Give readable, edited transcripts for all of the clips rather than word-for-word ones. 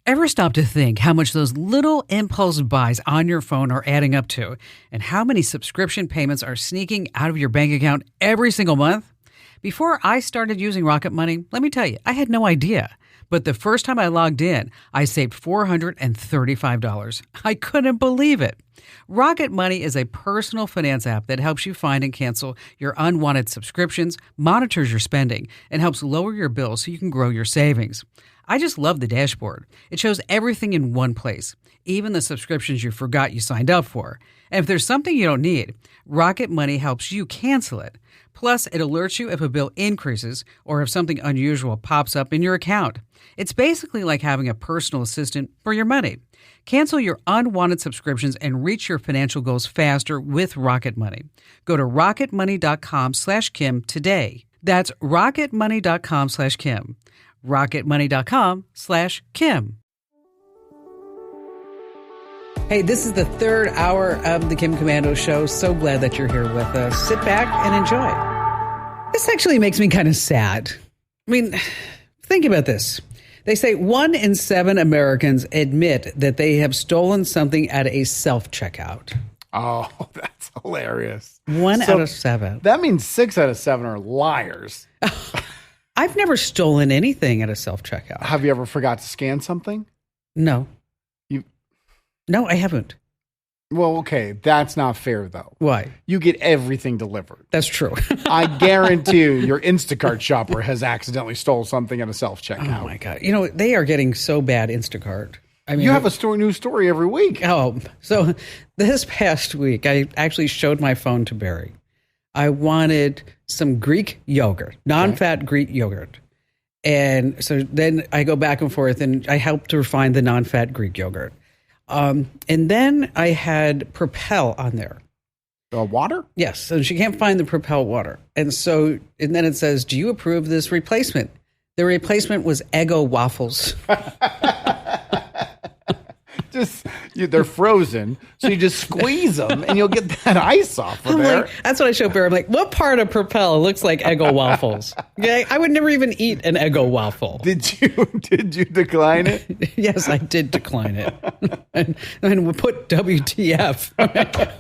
Ever stop to think how much those little impulse buys on your phone are adding up to, and how many subscription payments are sneaking out of your bank account every single month? Before I started using Rocket Money, let me tell you, I had no idea. But the first time I logged in, I saved $435. I couldn't believe it. Rocket Money is a personal finance app that helps you find and cancel your unwanted subscriptions, monitors your spending, and helps lower your bills so you can grow your savings. I just love the dashboard. It shows everything in one place, even the subscriptions you forgot you signed up for. And if there's something you don't need, Rocket Money helps you cancel it. Plus, it alerts you if a bill increases or if something unusual pops up in your account. It's basically like having a personal assistant for your money. Cancel your unwanted subscriptions and reach your financial goals faster with Rocket Money. Go to rocketmoney.com/Kim today. That's rocketmoney.com/Kim. rocketmoney.com/Kim. Hey, this is the third hour of the Kim Komando Show. So glad that you're here with us. Sit back and enjoy. This actually makes me kind of sad. I mean, think about this. They say 1 in 7 Americans admit that they have stolen something at a self-checkout. Oh, that's hilarious. 1 out of 7. That means 6 out of 7 are liars. I've never stolen anything at a self-checkout. Have you ever forgot to scan something? No. No, I haven't. Well, okay. That's not fair, though. Why? You get everything delivered. That's true. I guarantee you your Instacart shopper has accidentally stole something at a self-checkout. Oh, my God. You know, they are getting so bad, Instacart. I mean, you have a new story every week. Oh, so this past week, I actually showed my phone to Barry. I wanted some Greek yogurt, non-fat Greek yogurt. And so then I go back and forth, and I helped her find the non-fat Greek yogurt. And then I had Propel on there. Water? Yes. So she can't find the Propel water. And then it says, do you approve this replacement? The replacement was Eggo waffles. They're frozen, so you just squeeze them and you'll get that ice off of there. Like, that's what I showed Barry. I'm like, what part of Propel looks like Eggo waffles? Okay, I would never even eat an Eggo waffle. Did you decline it? Yes, I did decline it. and we put WTF.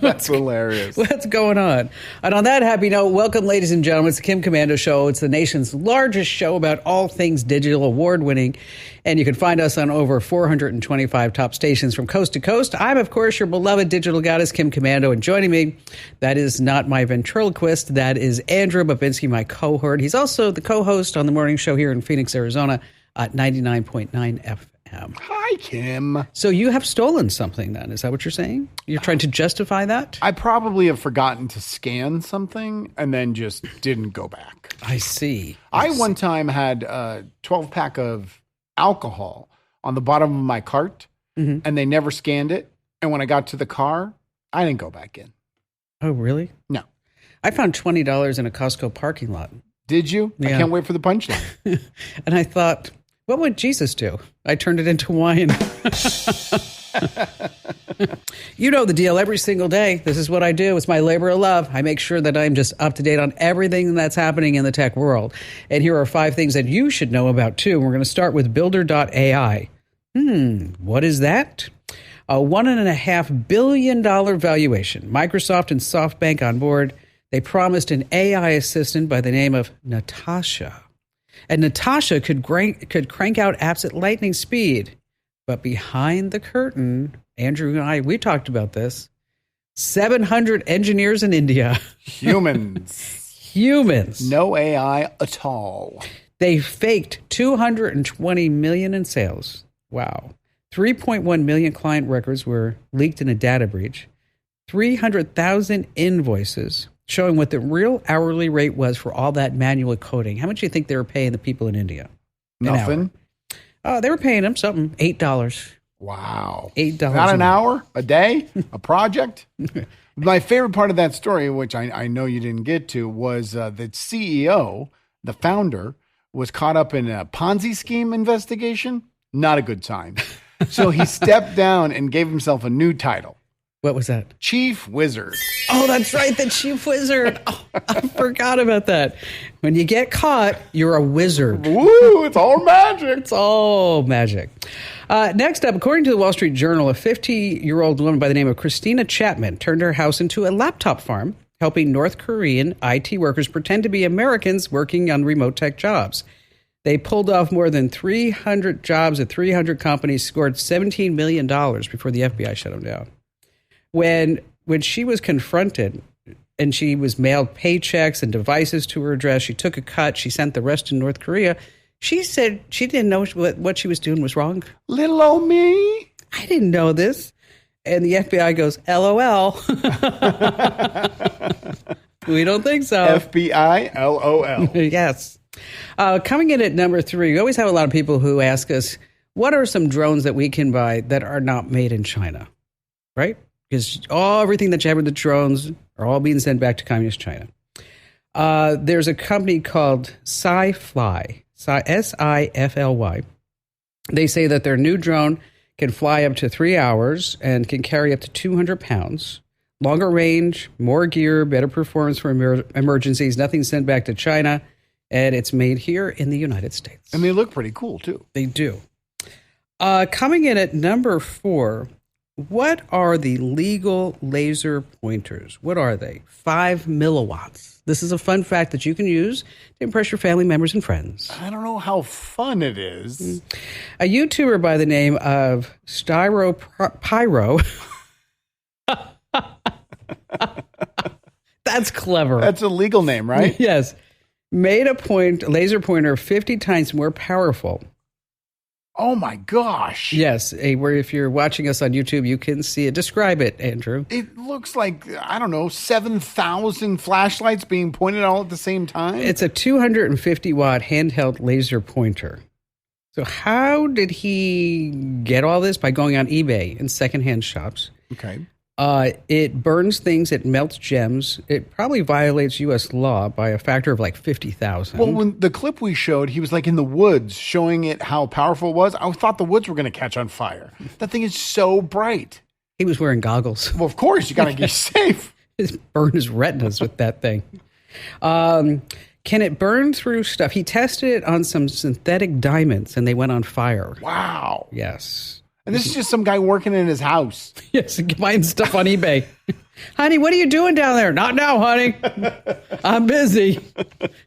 That's hilarious. What's going on? And on that happy note, welcome, ladies and gentlemen. It's the Kim Komando Show. It's the nation's largest show about all things digital, award-winning. And you can find us on over 425 top stations from coast to coast. I'm, of course, your beloved digital goddess, Kim Komando. And joining me, that is not my ventriloquist. That is Andrew Babinski, my cohort. He's also the co-host on the morning show here in Phoenix, Arizona at 99.9 FM. Hi, Kim. So you have stolen something then. Is that what you're saying? You're trying to justify that? I probably have forgotten to scan something and then just didn't go back. I see. I one time had a 12-pack of alcohol on the bottom of my cart, and they never scanned it. And when I got to the car, I didn't go back in. Oh, really? No. I found $20 in a Costco parking lot. Did you? Yeah. I can't wait for the punchline. And I thought, what would Jesus do? I turned it into wine. You know the deal. Every single day, this is what I do. It's my labor of love. I make sure that I'm just up to date on everything that's happening in the tech world. And here are 5 things that you should know about, too. We're going to start with Builder.ai. What is that? A $1.5 billion valuation. Microsoft and SoftBank on board. They promised an AI assistant by the name of Natasha. And Natasha could crank out apps at lightning speed. But behind the curtain, Andrew and I, we talked about this. 700 engineers in India. Humans. No AI at all. They faked $220 million in sales. Wow. 3.1 million client records were leaked in a data breach. 300,000 invoices showing what the real hourly rate was for all that manual coding. How much do you think they were paying the people in India? Nothing. They were paying them something, $8. Wow. $8. Not an hour, a day, a project. My favorite part of that story, which I know you didn't get to, was the CEO, the founder, was caught up in a Ponzi scheme investigation. Not a good time. So he stepped down and gave himself a new title. What was that? Chief Wizard. Oh, that's right. The Chief Wizard. Oh, I forgot about that. When you get caught, you're a wizard. Woo, it's all magic. It's all magic. Next up, according to the Wall Street Journal, a 50-year-old woman by the name of Christina Chapman turned her house into a laptop farm, helping North Korean IT workers pretend to be Americans working on remote tech jobs. They pulled off more than 300 jobs at 300 companies, scored $17 million before the FBI shut them down. When she was confronted and she was mailed paychecks and devices to her address, she took a cut, she sent the rest to North Korea. She said she didn't know what she was doing was wrong. Little old me. I didn't know this. And the FBI goes, LOL. We don't think so. FBI, LOL. Yes. Coming in at number 3, we always have a lot of people who ask us, what are some drones that we can buy that are not made in China? Right? Because everything that you have with the drones are all being sent back to communist China. There's a company called SciFly. SIFLY. They say that their new drone can fly up to 3 hours and can carry up to 200 pounds. Longer range, more gear, better performance for emergencies, nothing sent back to China, and it's made here in the United States. And they look pretty cool, too. They do. Coming in at number 4, what are the legal laser pointers? What are they? 5 milliwatts. This is a fun fact that you can use to impress your family members and friends. I don't know how fun it is. A YouTuber by the name of Pyro. That's clever. That's a legal name, right? Yes. Made a laser pointer 50 times more powerful. Oh, my gosh. Yes. Where if you're watching us on YouTube, you can see it. Describe it, Andrew. It looks like, I don't know, 7,000 flashlights being pointed all at the same time. It's a 250-watt handheld laser pointer. So how did he get all this? By going on eBay and secondhand shops. Okay. It burns things. It melts gems. It probably violates U.S. law by a factor of like 50,000. Well, when the clip we showed, he was like in the woods showing it how powerful it was. I thought the woods were going to catch on fire. That thing is so bright. He was wearing goggles. Well, of course, you got to get safe. Burn his retinas with that thing. Can it burn through stuff? He tested it on some synthetic diamonds and they went on fire. Wow. Yes. And this is just some guy working in his house. Yes, buying stuff on eBay. Honey, what are you doing down there? Not now, honey. I'm busy.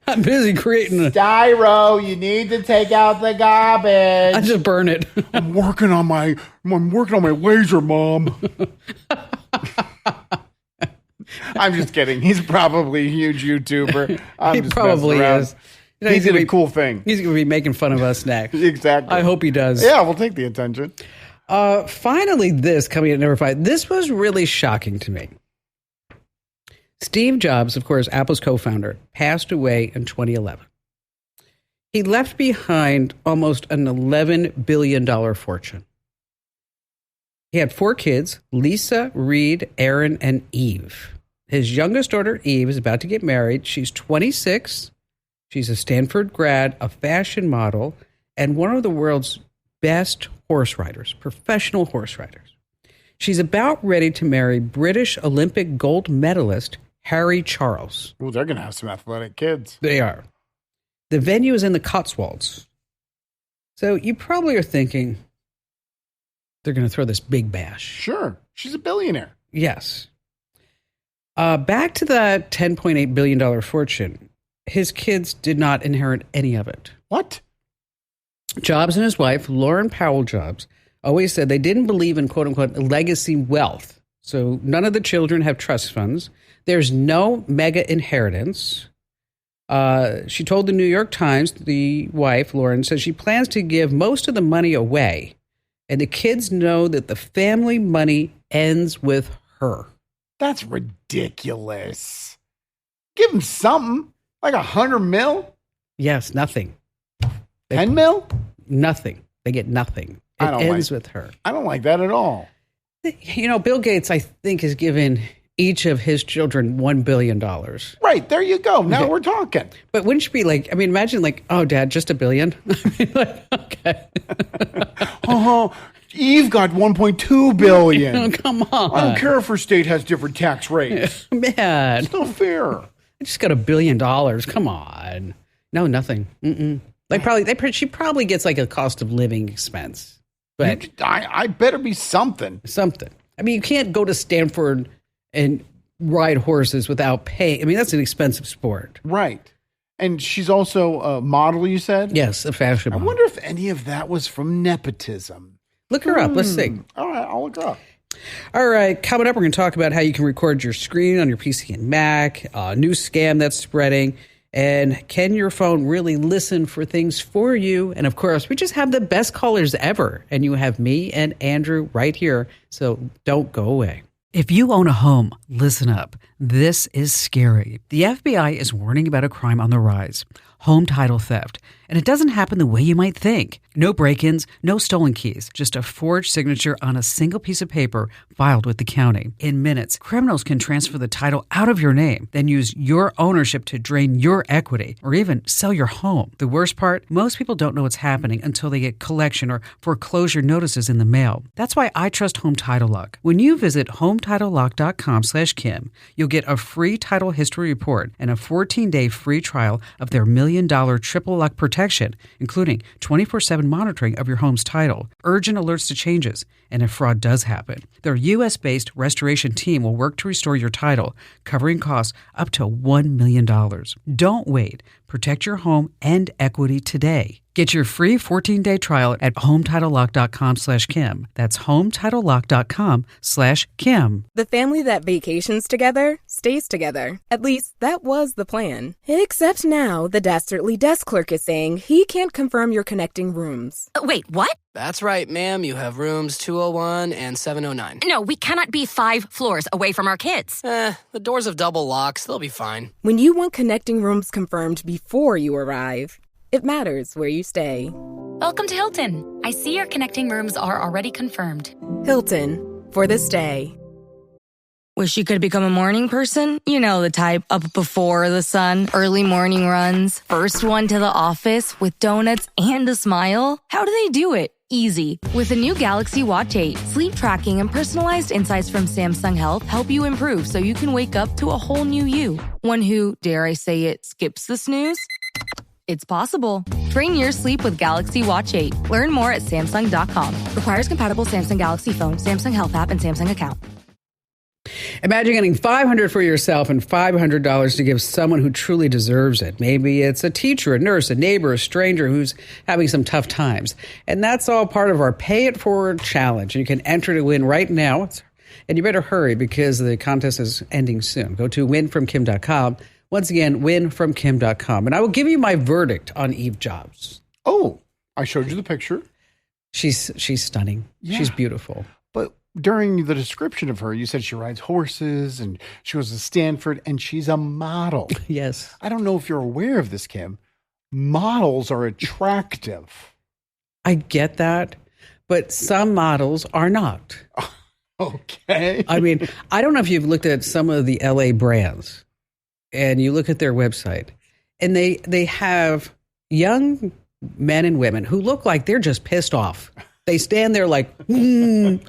I'm busy creating a... Styro, you need to take out the garbage. I just burn it. I'm working on my laser, Mom. I'm just kidding. He's probably a huge YouTuber. He probably is. He's a cool thing. He's going to be making fun of us next. Exactly. I hope he does. Yeah, we'll take the attention. Finally, this coming at number 5. This was really shocking to me. Steve Jobs, of course, Apple's co-founder, passed away in 2011. He left behind almost an $11 billion fortune. He had 4 kids, Lisa, Reed, Aaron, and Eve. His youngest daughter, Eve, is about to get married. She's 26. She's a Stanford grad, a fashion model, and one of the world's best horse riders, professional horse riders. She's about ready to marry British Olympic gold medalist Harry Charles. Oh, they're going to have some athletic kids. They are. The venue is in the Cotswolds. So you probably are thinking they're going to throw this big bash. Sure. She's a billionaire. Yes. Back to the $10.8 billion fortune. His kids did not inherit any of it. What? Jobs and his wife, Lauren Powell Jobs, always said they didn't believe in quote-unquote legacy wealth. So none of the children have trust funds. There's no mega inheritance. She told the New York Times, the wife, Lauren, says she plans to give most of the money away. And the kids know that the family money ends with her. That's ridiculous. Give them something. Like $100 million? Yes, nothing. 10 mil? Nothing. They get nothing. It ends with her. I don't like that at all. You know, Bill Gates, I think, has given each of his children $1 billion. Right. There you go. Now we're talking. But wouldn't you be like, I mean, imagine like, oh, Dad, just $1 billion? I mean, like, okay. Eve got $1.2 billion. Oh, come on. I don't care if her state has different tax rates. Man. It's not fair. I just got $1 billion. Come on. No, nothing. Mm-mm. She probably gets like a cost of living expense. But I better be something. something. I mean, you can't go to Stanford and ride horses without pay. I mean, that's an expensive sport. Right. And she's also a model, you said? Yes, a fashion I model. wonder if any of that was from nepotism. Look her up. Let's see. All right, I'll look her up. All right, coming up, we're going to talk about how you can record your screen on your PC and Mac, a new scam that's spreading, and can your phone really listen for things for you? And of course, we just have the best callers ever, and you have me and Andrew right here, so don't go away. If you own a home, listen up. This is scary. The FBI is warning about a crime on the rise, home title theft. And it doesn't happen the way you might think. No break-ins, no stolen keys, just a forged signature on a single piece of paper filed with the county. In minutes, criminals can transfer the title out of your name, then use your ownership to drain your equity or even sell your home. The worst part, most people don't know what's happening until they get collection or foreclosure notices in the mail. That's why I trust Home Title Lock. When you visit HometitleLock.com/Kim, you'll get a free title history report and a 14-day free trial of their $1 million triple lock protection, including 24/7 monitoring of your home's title, urgent alerts to changes, and if fraud does happen. Their U.S.-based restoration team will work to restore your title, covering costs up to $1 million. Don't wait. Protect your home and equity today. Get your free 14-day trial at HometitleLock.com/Kim. That's HometitleLock.com/Kim. The family that vacations together stays together. At least that was the plan. Except now the dastardly desk clerk is saying he can't confirm your connecting rooms. Wait, what? That's right, ma'am. You have rooms 201 and 709. No, we cannot be 5 floors away from our kids. The doors have double locks. They'll be fine. When you want connecting rooms confirmed before you arrive, it matters where you stay. Welcome to Hilton. I see your connecting rooms are already confirmed. Hilton, for this day. Wish you could become a morning person? You know the type, up before the sun, early morning runs, first one to the office with donuts and a smile. How do they do it? Easy. With the new Galaxy Watch 8, sleep tracking and personalized insights from Samsung Health help you improve so you can wake up to a whole new you. One who, dare I say it, skips the snooze? It's possible. Train your sleep with Galaxy Watch 8. Learn more at Samsung.com. Requires compatible Samsung Galaxy phone, Samsung Health app, and Samsung account. Imagine getting $500 for yourself and $500 to give someone who truly deserves it. Maybe it's a teacher, a nurse, a neighbor, a stranger who's having some tough times. And that's all part of our Pay It Forward challenge. You can enter to win right now. And you better hurry because the contest is ending soon. Go to winfromkim.com. Once again, winfromkim.com. And I will give you my verdict on Eve Jobs. Oh, I showed you the picture. She's stunning. Yeah. She's beautiful. But during the description of her, you said she rides horses and she goes to Stanford and she's a model. Yes. I don't know if you're aware of this, Kim. Models are attractive. I get that, but some models are not. Okay. I mean, I don't know if you've looked at some of the LA brands and you look at their website and they have young men and women who look like they're just pissed off. They stand there like, and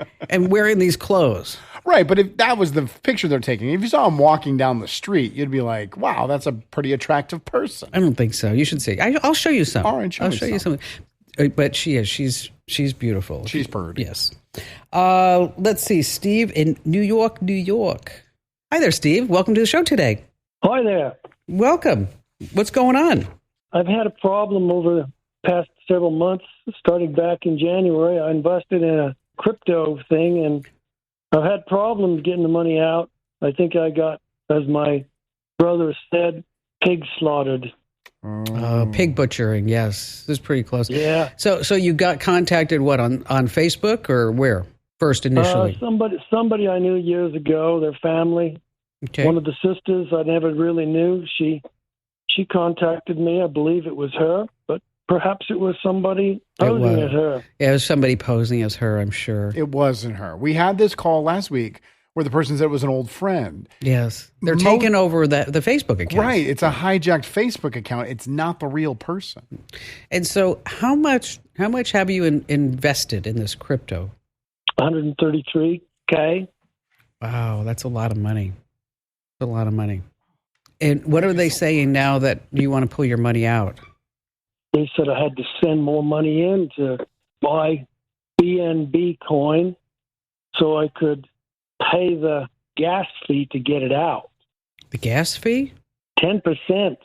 wearing these clothes. Right, but if that was the picture they're taking, if you saw them walking down the street, you'd be like, wow, that's a pretty attractive person. I don't think so. You should see. I'll show you some. All right, I'll show you something. But she is. She's beautiful. She's pretty. Yes. Let's see. Steve in New York, New York. Hi there, Steve. Welcome to the show today. Hi there. Welcome. What's going on? I've had a problem over the past several months, starting back in January. I invested in a crypto thing, and I've had problems getting the money out. I think I got, as my brother said, pig slaughtered. Pig butchering. Yes, this is pretty close. Yeah. So you got contacted what on Facebook or where first initially? Somebody I knew years ago. Their family. Okay. One of the sisters I never really knew. She contacted me. I believe it was her, but perhaps it was somebody posing as her. Yeah, it was somebody posing as her, I'm sure. It wasn't her. We had this call last week where the person said it was an old friend. Yes. They're taking over the Facebook account. Right. It's a hijacked Facebook account. It's not the real person. And so how much have you invested in this crypto? $133K. Wow, that's a lot of money. That's a lot of money. And what are they saying now that you want to pull your money out? They said I had to send more money in to buy BNB coin so I could pay the gas fee to get it out. The gas fee? 10%.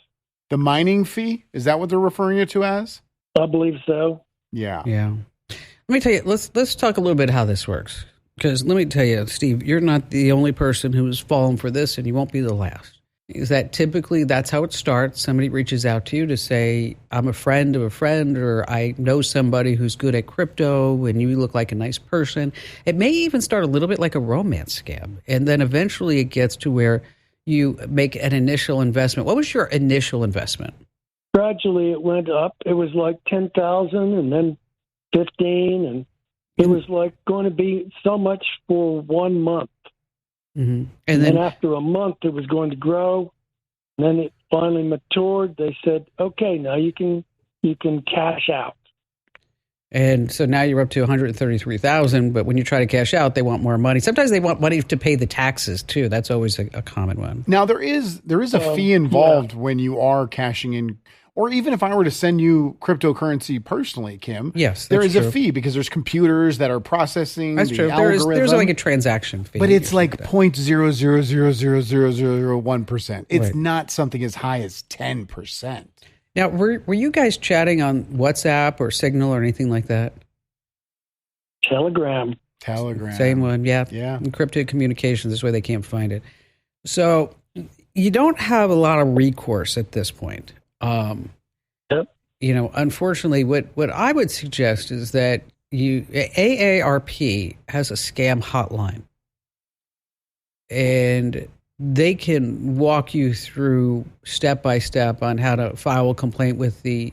The mining fee? Is that what they're referring it to as? I believe so. Yeah. Yeah. Let me tell you, let's talk a little bit how this works. Because let me tell you, Steve, you're not the only person who's fallen for this, and you won't be the last. Is that typically that's how it starts? Somebody reaches out to you to say, I'm a friend of a friend, or I know somebody who's good at crypto, and you look like a nice person. It may even start a little bit like a romance scam. And then eventually it gets to where you make an initial investment. What was your initial investment? Gradually it went up. It was like 10,000 and then 15, and it was like going to be so much for 1 month. Mm-hmm. And then after a month, it was going to grow. And then it finally matured. They said, "Okay, now you can cash out." And so now you're up to 133,000. But when you try to cash out, they want more money. Sometimes they want money to pay the taxes too. That's always a common one. Now there is a fee involved when you are cashing in. Or even if I were to send you cryptocurrency personally, Kim, yes, there is true. a fee because there's computers that are processing that's the true. algorithm. There's like a transaction fee. But it's like 0.0000001%. It's not something as high as 10%. Now, were you guys chatting on WhatsApp or Signal or anything like that? Telegram. Same one, yeah. Encrypted communications, this way they can't find it. So you don't have a lot of recourse at this point. Yep. Unfortunately, what I would suggest is that AARP has a scam hotline, and they can walk you through step by step on how to file a complaint with the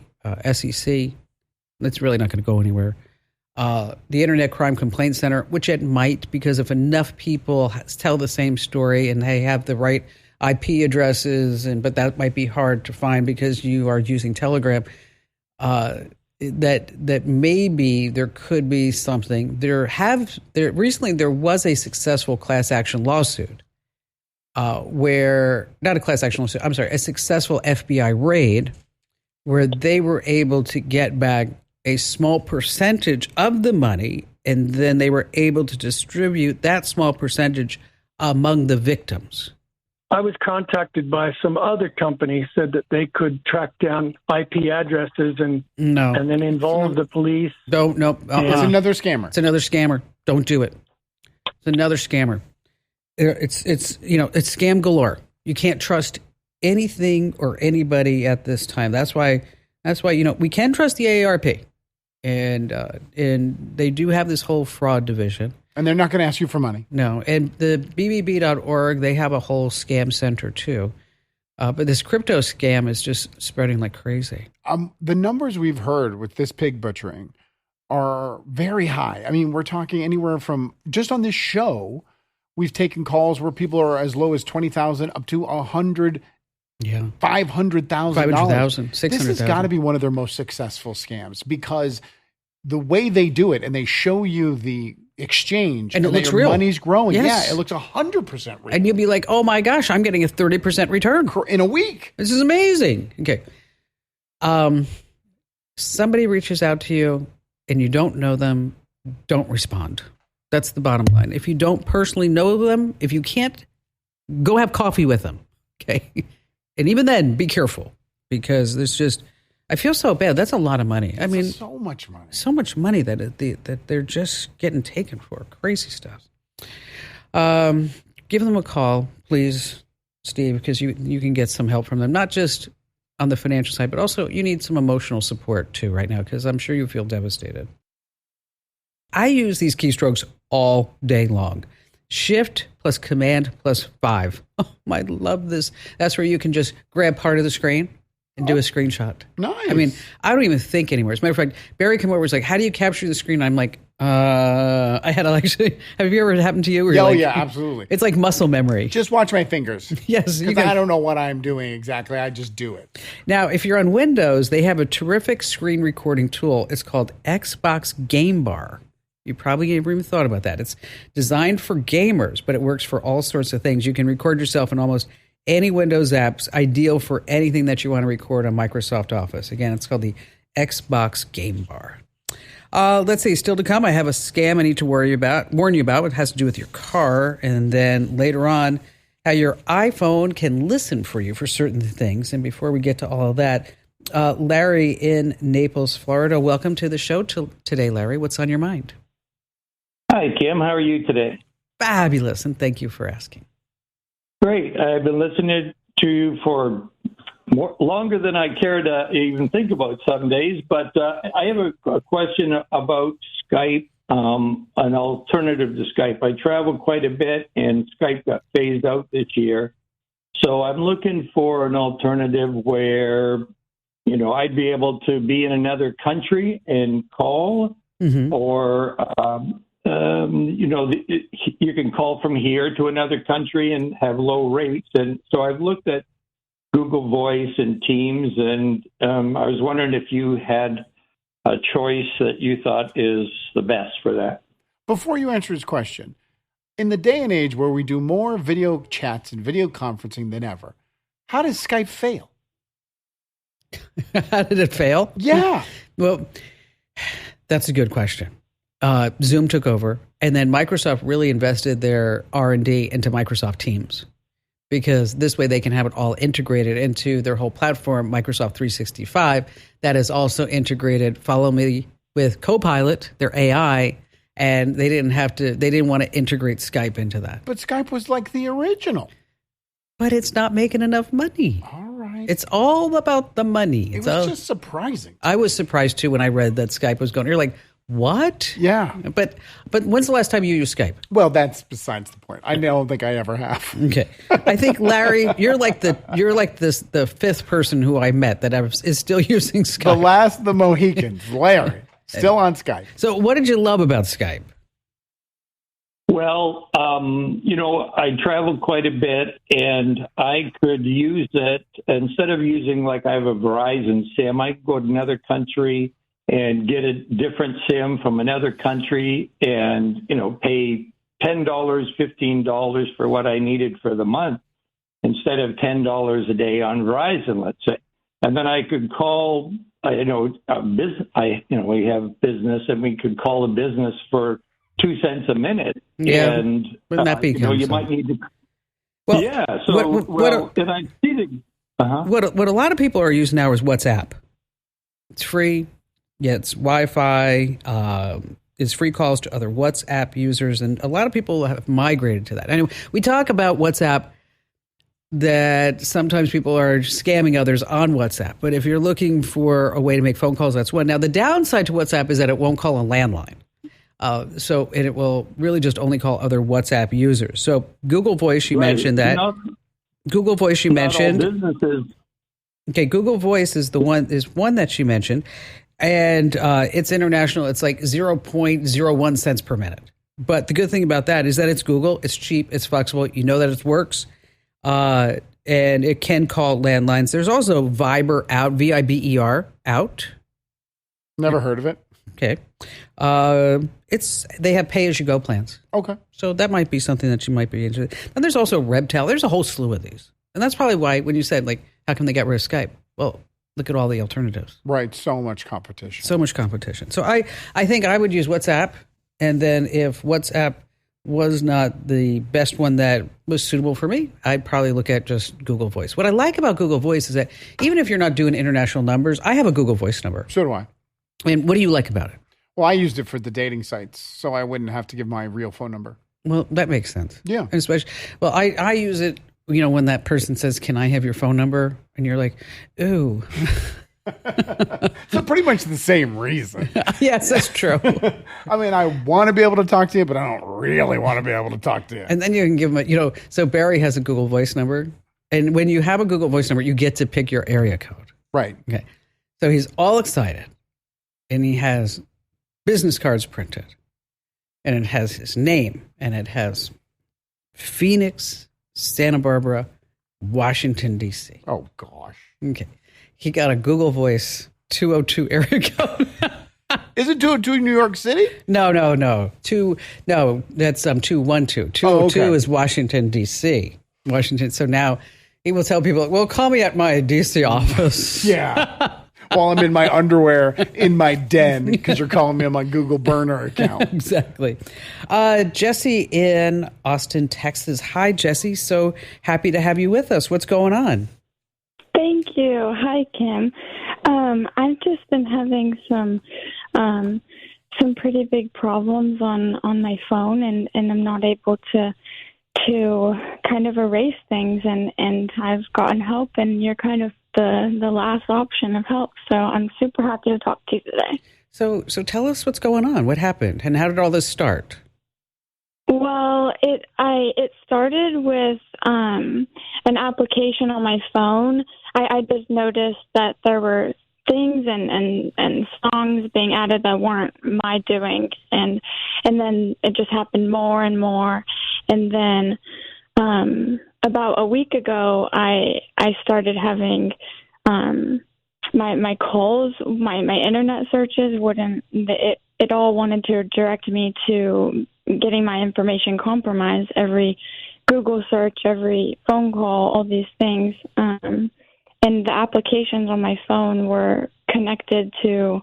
SEC. That's really not going to go anywhere. The Internet Crime Complaint Center, which it might, because if enough people tell the same story and they have the right IP addresses, but that might be hard to find because you are using Telegram. That maybe there could be something. Recently there was a successful class action lawsuit, a successful FBI raid, where they were able to get back a small percentage of the money, and then they were able to distribute that small percentage among the victims. I was contacted by some other company, said that they could track down IP addresses and then involve the police. It's another scammer. It's another scammer. Don't do it. It's another scammer. It's scam galore. You can't trust anything or anybody at this time. That's why we can trust the AARP, and they do have this whole fraud division. And they're not going to ask you for money. No. And the BBB.org, they have a whole scam center too. But this crypto scam is just spreading like crazy. The numbers we've heard with this pig butchering are very high. I mean, we're talking anywhere from, just on this show, we've taken calls where people are as low as 20,000 up to 100, $500,000. 500,000, 600,000. This has got to be one of their most successful scams, because the way they do it, and they show you the exchange, and it looks your real. Money's growing. Yes. Yeah, it looks 100% real. And you'll be like, oh my gosh, I'm getting a 30% return in a week. This is amazing. Okay. Somebody reaches out to you and you don't know them, don't respond. That's the bottom line. If you don't personally know them, if you can't, go have coffee with them. Okay. And even then, be careful, because there's just, I feel so bad. That's a lot of money. I mean, so much money. So much money that they're just getting taken for. Crazy stuff. Give them a call, please, Steve, because you can get some help from them. Not just on the financial side, but also you need some emotional support too right now, because I'm sure you feel devastated. I use these keystrokes all day long. Shift plus Command plus 5. Oh, I love this. That's where you can just grab part of the screen and do a screenshot. Nice. I mean, I don't even think anymore. As a matter of fact, Barry came over and was like, how do you capture the screen? I'm like, I had to actually, have you ever happened to you? Yeah, absolutely. It's like muscle memory. Just watch my fingers. Yes. Because I don't know what I'm doing exactly. I just do it. Now, if you're on Windows, they have a terrific screen recording tool. It's called Xbox Game Bar. You probably never even thought about that. It's designed for gamers, but it works for all sorts of things. You can record yourself in almost any Windows apps, ideal for anything that you want to record on Microsoft Office. Again, it's called the Xbox Game Bar. Let's see. Still to come, I have a scam I need to warn you about. It has to do with your car. And then later on, how your iPhone can listen for you for certain things. And before we get to all of that, Larry in Naples, Florida, welcome to the show today, Larry. What's on your mind? Hi, Kim. How are you today? Fabulous, and thank you for asking. Great. I've been listening to you for longer than I care to even think about some days, but I have a question about Skype, an alternative to Skype. I travel quite a bit, and Skype got phased out this year. So I'm looking for an alternative where, I'd be able to be in another country and call, or you can call from here to another country and have low rates. And so I've looked at Google Voice and Teams, and I was wondering if you had a choice that you thought is the best for that. Before you answer his question, in the day and age where we do more video chats and video conferencing than ever, how does Skype fail? How did it fail? Yeah. Well, that's a good question. Zoom took over, and then Microsoft really invested their R&D into Microsoft Teams, because this way they can have it all integrated into their whole platform, Microsoft 365, that is also integrated, follow me, with Copilot, their AI, and they didn't want to integrate Skype into that. But Skype was like the original. But it's not making enough money. All right. It's all about the money. It was just surprising. I was surprised, too, when I read that Skype was going. You're like, what? Yeah. But when's the last time you used Skype? Well, that's besides the point. I don't think I ever have. Okay. I think, Larry, you're like the fifth person who I met that is still using Skype. The last of the Mohicans, Larry, still on Skype. So what did you love about Skype? Well, I traveled quite a bit, and I could use it instead of using, like, I have a Verizon SIM. I could go to another country and get a different SIM from another country and, pay $10, $15 for what I needed for the month instead of $10 a day on Verizon, let's say. And then I could call, a business. We have business, and we could call a business for 2 cents a minute. Yeah. And, wouldn't that be you might need to. Well, yeah. So, and I see the. What a lot of people are using now is WhatsApp. It's free. Yeah, it's Wi-Fi. It's free calls to other WhatsApp users, and a lot of people have migrated to that. Anyway, we talk about WhatsApp, that sometimes people are scamming others on WhatsApp. But if you're looking for a way to make phone calls, that's one. Now, the downside to WhatsApp is that it won't call a landline. And it will really just only call other WhatsApp users. So Google Voice, you mentioned that. Google Voice, you mentioned. Businesses. Okay, Google Voice is one that she mentioned. And it's international. It's like 0.01 cents per minute. But the good thing about that is that it's Google. It's cheap. It's flexible. You know that it works. And it can call landlines. There's also Viber out, Viber out. Never heard of it. Okay. They have pay-as-you-go plans. Okay. So that might be something that you might be interested in. And there's also Rebtel. There's a whole slew of these. And that's probably why when you said, like, how come they got rid of Skype? Well, look at all the alternatives. Right. So much competition. So much competition. So I think I would use WhatsApp. And then if WhatsApp was not the best one that was suitable for me, I'd probably look at just Google Voice. What I like about Google Voice is that even if you're not doing international numbers, I have a Google Voice number. So do I. And what do you like about it? Well, I used it for the dating sites, so I wouldn't have to give my real phone number. Well, that makes sense. Yeah. And especially, well, I use it, when that person says, "Can I have your phone number?" And you're like, "Ooh." So pretty much the same reason. Yes, that's true. I mean, I want to be able to talk to you, but I don't really want to be able to talk to you. And then you can give them so Barry has a Google Voice number. And when you have a Google Voice number, you get to pick your area code. Right. Okay. So he's all excited. And he has business cards printed. And it has his name. And it has Phoenix, Santa Barbara, Washington, D.C. Oh, gosh. Okay. He got a Google Voice 202 area code. Is it 202 New York City? No. That's 212. 202 is Washington, D.C. Washington. So now he will tell people, well, call me at my D.C. office. Yeah. while I'm in my underwear in my den because you're calling me on my Google Burner account. Exactly. Jesse in Austin, Texas. Hi, Jesse. So happy to have you with us. What's going on? Thank you. Hi, Kim. I've just been having some pretty big problems on my phone, and I'm not able to kind of erase things, and I've gotten help, and you're kind of the last option of help. So I'm super happy to talk to you today. So tell us what's going on. What happened, and how did all this start? Well, it started with an application on my phone. I just noticed that there were things and songs being added that weren't my doing, and then it just happened more and more. And then about a week ago, I started having my calls, my internet searches wouldn't. It all wanted to direct me to getting my information compromised. Every Google search, every phone call, all these things. And the applications on my phone were connected to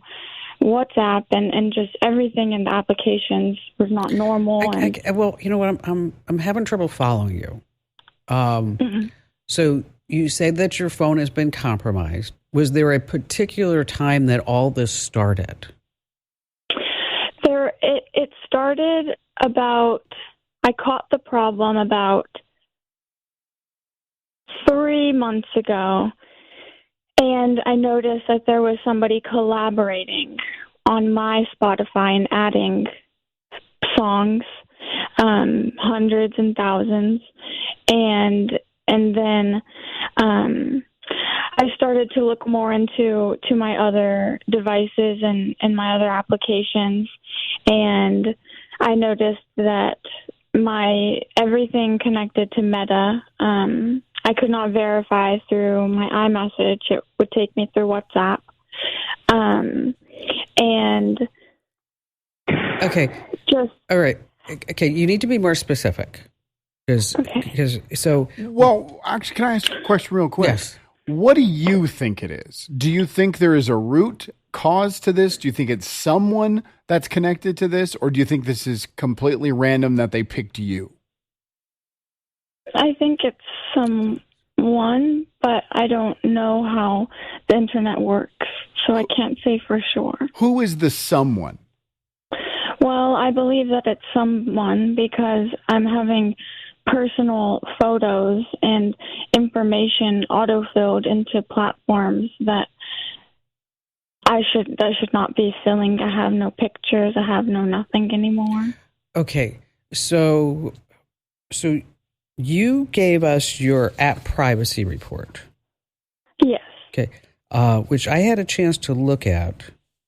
WhatsApp, and just everything in the applications was not normal. Well, you know what? I'm having trouble following you. So you said that your phone has been compromised. Was there a particular time that all this started? It started about. I caught the problem about 3 months ago. And I noticed that there was somebody collaborating on my Spotify and adding songs, hundreds and thousands. And then I started to look more into my other devices and my other applications. And I noticed that my everything connected to Meta, I could not verify through my iMessage. It would take me through WhatsApp. All right. Okay, you need to be more specific. Well, actually, can I ask a question real quick? Yes. What do you think it is? Do you think there is a root cause to this? Do you think it's someone that's connected to this? Or do you think this is completely random that they picked you? I think it's someone, but I don't know how the internet works, so I can't say for sure. Who is the someone? Well, I believe that it's someone because I'm having personal photos and information auto-filled into platforms that I should not be filling. I have no pictures. I have no nothing anymore. Okay, so you gave us your app privacy report. Yes. Okay, which I had a chance to look at,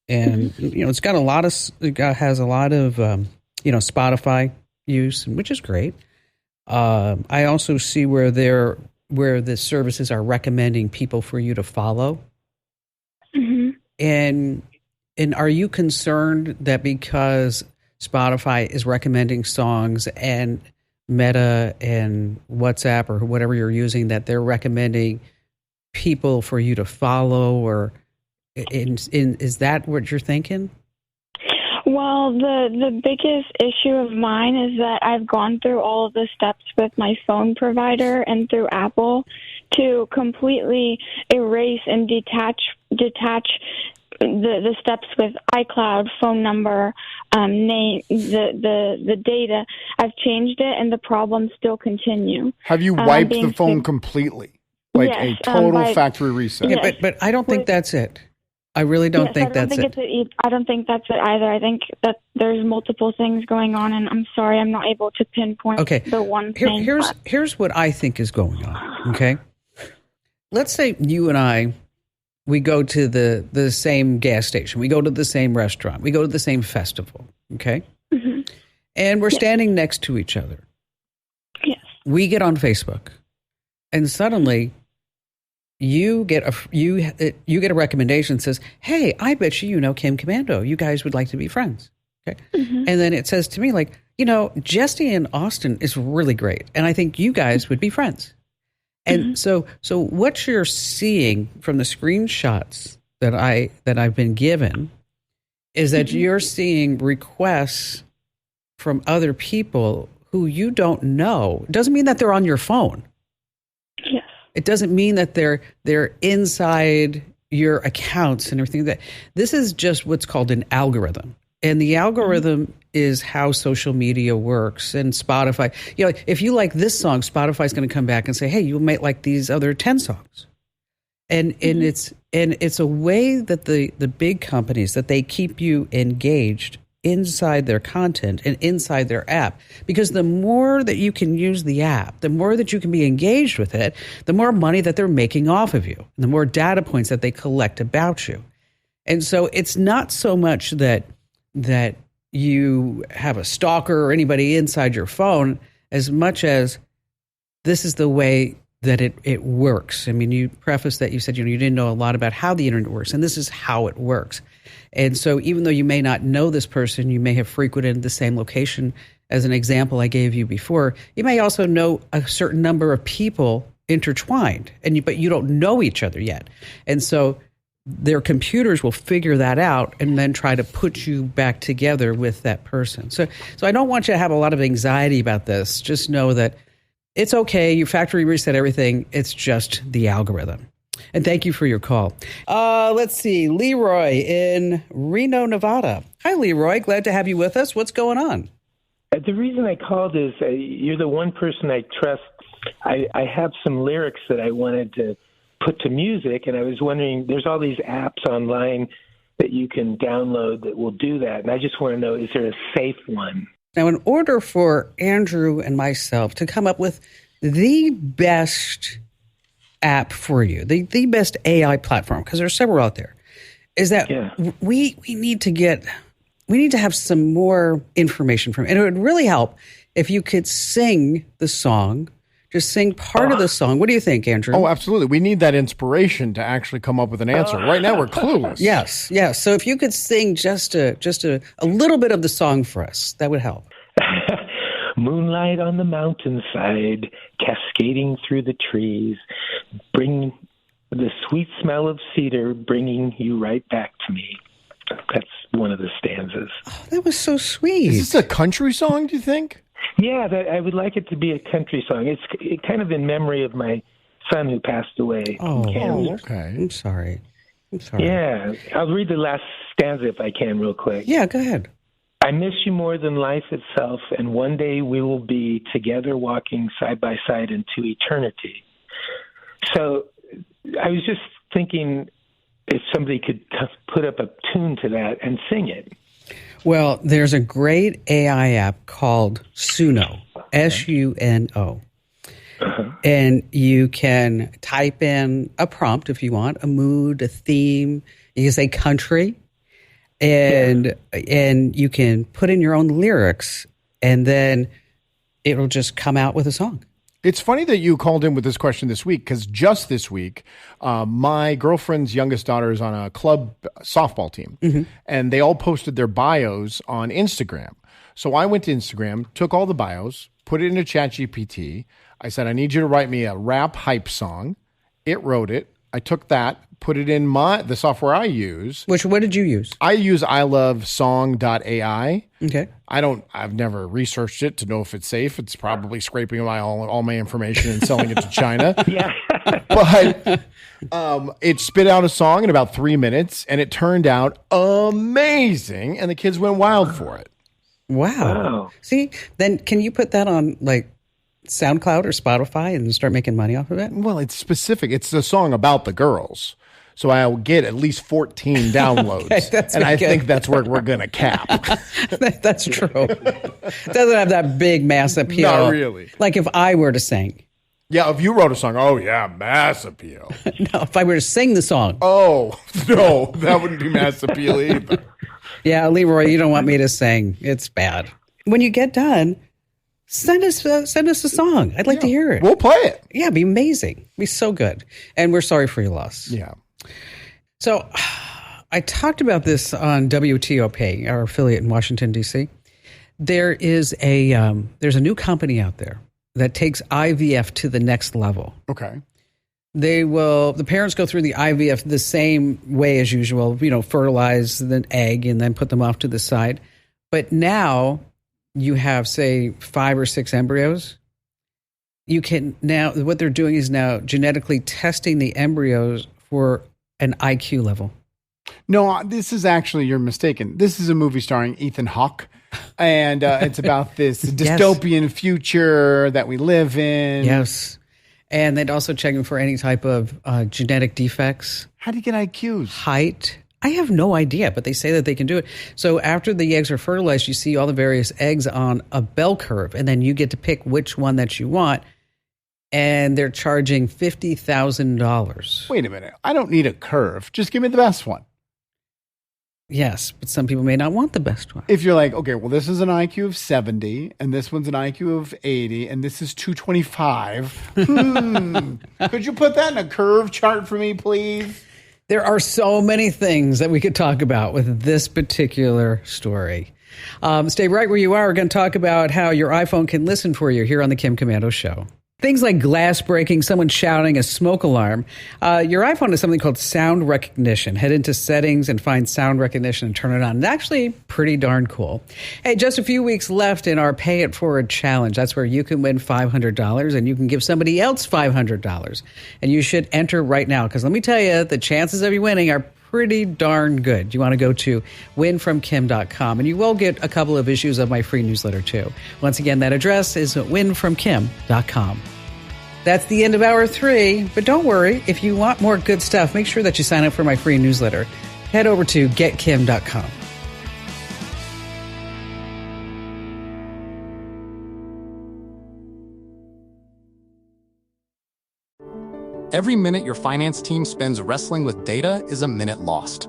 and it's got has a lot of Spotify use, which is great. I also see where the services are recommending people for you to follow. Mm-hmm. And are you concerned that because Spotify is recommending songs and Meta and WhatsApp or whatever you're using, that they're recommending people for you to follow, or is that what you're thinking? Well, the biggest issue of mine is that I've gone through all of the steps with my phone provider and through Apple to completely erase and detach the steps with iCloud, phone number, name, the data. I've changed it, and the problems still continue. Have you wiped the phone completely? Like yes, a total factory reset? Yeah, but I don't think that's it. I really don't think that's it. I don't think that's it either. I think that there's multiple things going on, and I'm sorry I'm not able to pinpoint the one thing. Here's what I think is going on, okay? Let's say you and we go to the same gas station. We go to the same restaurant. We go to the same festival, okay? Mm-hmm. And we're standing next to each other. Yes. We get on Facebook, and suddenly you get a recommendation that says, "Hey, I bet you know Kim Commando. You guys would like to be friends." Okay. Mm-hmm. And then it says to me, like, Jesse in Austin is really great, and I think you guys would be friends. And so what you're seeing from the screenshots that I've been given is that you're seeing requests from other people who you don't know. It doesn't mean that they're on your phone. Yes. It doesn't mean that they're inside your accounts and everything. That this is just what's called an algorithm. And the algorithm is how social media works. And Spotify, if you like this song, Spotify's going to come back and say, hey, you might like these other 10 songs. And it's a way that the big companies, that they keep you engaged inside their content and inside their app. Because the more that you can use the app, the more that you can be engaged with it, the more money that they're making off of you, and the more data points that they collect about you. And so it's not so much that you have a stalker or anybody inside your phone as much as this is the way that it works. I mean, you prefaced that you said you didn't know a lot about how the internet works, and this is how it works. And so even though you may not know this person, you may have frequented the same location. As an example I gave you before, you may also know a certain number of people intertwined, but you don't know each other yet. And so their computers will figure that out and then try to put you back together with that person. So I don't want you to have a lot of anxiety about this. Just know that it's okay. You factory reset everything. It's just the algorithm. And thank you for your call. Let's see. Leroy in Reno, Nevada. Hi, Leroy. Glad to have you with us. What's going on? The reason I called is you're the one person I trust. I have some lyrics that I wanted to put to music, and I was wondering, there's all these apps online that you can download that will do that. And I just want to know, is there a safe one? Now, in order for Andrew and myself to come up with the best app for you, the best AI platform, because there's several out there, is that we need to have some more information from it. And it would really help if you could sing the song, just sing part of the song. What do you think, Andrew? Oh, absolutely. We need that inspiration to actually come up with an answer. Right now, we're clueless. Yes. So if you could sing just a little bit of the song for us, that would help. Moonlight on the mountainside, cascading through the trees, bring the sweet smell of cedar, bringing you right back to me. That's one of the stanzas. Oh, that was so sweet. Is this a country song, do you think? Yeah, I would like it to be a country song. It's kind of in memory of my son who passed away in cancer. Okay. I'm sorry. Yeah, I'll read the last stanza if I can real quick. Yeah, go ahead. I miss you more than life itself, and one day we will be together walking side by side into eternity. So I was just thinking if somebody could put up a tune to that and sing it. Well, there's a great AI app called Suno, Suno. And you can type in a prompt if you want, a mood, a theme. You can say country. And you can put in your own lyrics, and then it'll just come out with a song. It's funny that you called in with this question this week, because just this week, my girlfriend's youngest daughter is on a club softball team, and they all posted their bios on Instagram. So I went to Instagram, took all the bios, put it into ChatGPT. I said, I need you to write me a rap hype song. It wrote it. I took that, put it in the software I use. What did you use? I use ilovesong.ai. Okay. I've never researched it to know if it's safe. It's probably scraping all my information and selling it to China. Yeah. But it spit out a song in about 3 minutes, and it turned out amazing, and the kids went wild for it. Wow. See, then can you put that on SoundCloud or Spotify and start making money off of it? Well, it's specific. It's a song about the girls. So I'll get at least 14 downloads. Okay, I think that's where we're going to cap. That's true. It doesn't have that big mass appeal. Not really. Like if I were to sing. Yeah, if you wrote a song, oh yeah, mass appeal. No, if I were to sing the song. Oh, no, that wouldn't be mass appeal either. Yeah, Leroy, you don't want me to sing. It's bad. When you get done, send us a song. I'd like to hear it. We'll play it. Yeah, it'd be amazing. It'd be so good. And we're sorry for your loss. Yeah. So I talked about this on WTOP, our affiliate in Washington, D.C. There's a new company out there that takes IVF to the next level. Okay. The parents go through the IVF the same way as usual, fertilize the egg and then put them off to the side. But now you have, say, 5 or 6 embryos. You can now, what they're doing is now genetically testing the embryos for an IQ level. No, this is actually, you're mistaken. This is a movie starring Ethan Hawke. And it's about this dystopian future that we live in. Yes. And they're also checking for any type of genetic defects. How do you get IQs? Height. I have no idea, but they say that they can do it. So after the eggs are fertilized, you see all the various eggs on a bell curve, and then you get to pick which one that you want. And they're charging $50,000. Wait a minute. I don't need a curve. Just give me the best one. Yes, but some people may not want the best one. If you're like, okay, well, this is an IQ of 70, and this one's an IQ of 80, and this is 225. Could you put that in a curve chart for me, please? There are so many things that we could talk about with this particular story. Stay right where you are. We're going to talk about how your iPhone can listen for you here on the Kim Komando Show. Things like glass breaking, someone shouting, a smoke alarm. Your iPhone has something called sound recognition. Head into settings and find sound recognition and turn it on. It's actually pretty darn cool. Hey, just a few weeks left in our Pay It Forward challenge. That's where you can win $500 and you can give somebody else $500. And you should enter right now because let me tell you, the chances of you winning are pretty darn good. You want to go to winfromkim.com and you will get a couple of issues of my free newsletter too. Once again, that address is winfromkim.com. That's the end of hour 3, but don't worry. If you want more good stuff, make sure that you sign up for my free newsletter. Head over to getkim.com. Every minute your finance team spends wrestling with data is a minute lost.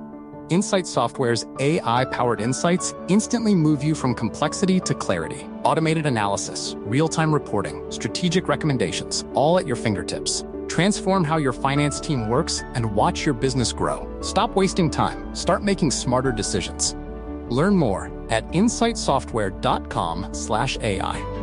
Insight Software's AI-powered insights instantly move you from complexity to clarity. Automated analysis, real-time reporting, strategic recommendations, all at your fingertips. Transform how your finance team works and watch your business grow. Stop wasting time. Start making smarter decisions. Learn more at insightsoftware.com/AI.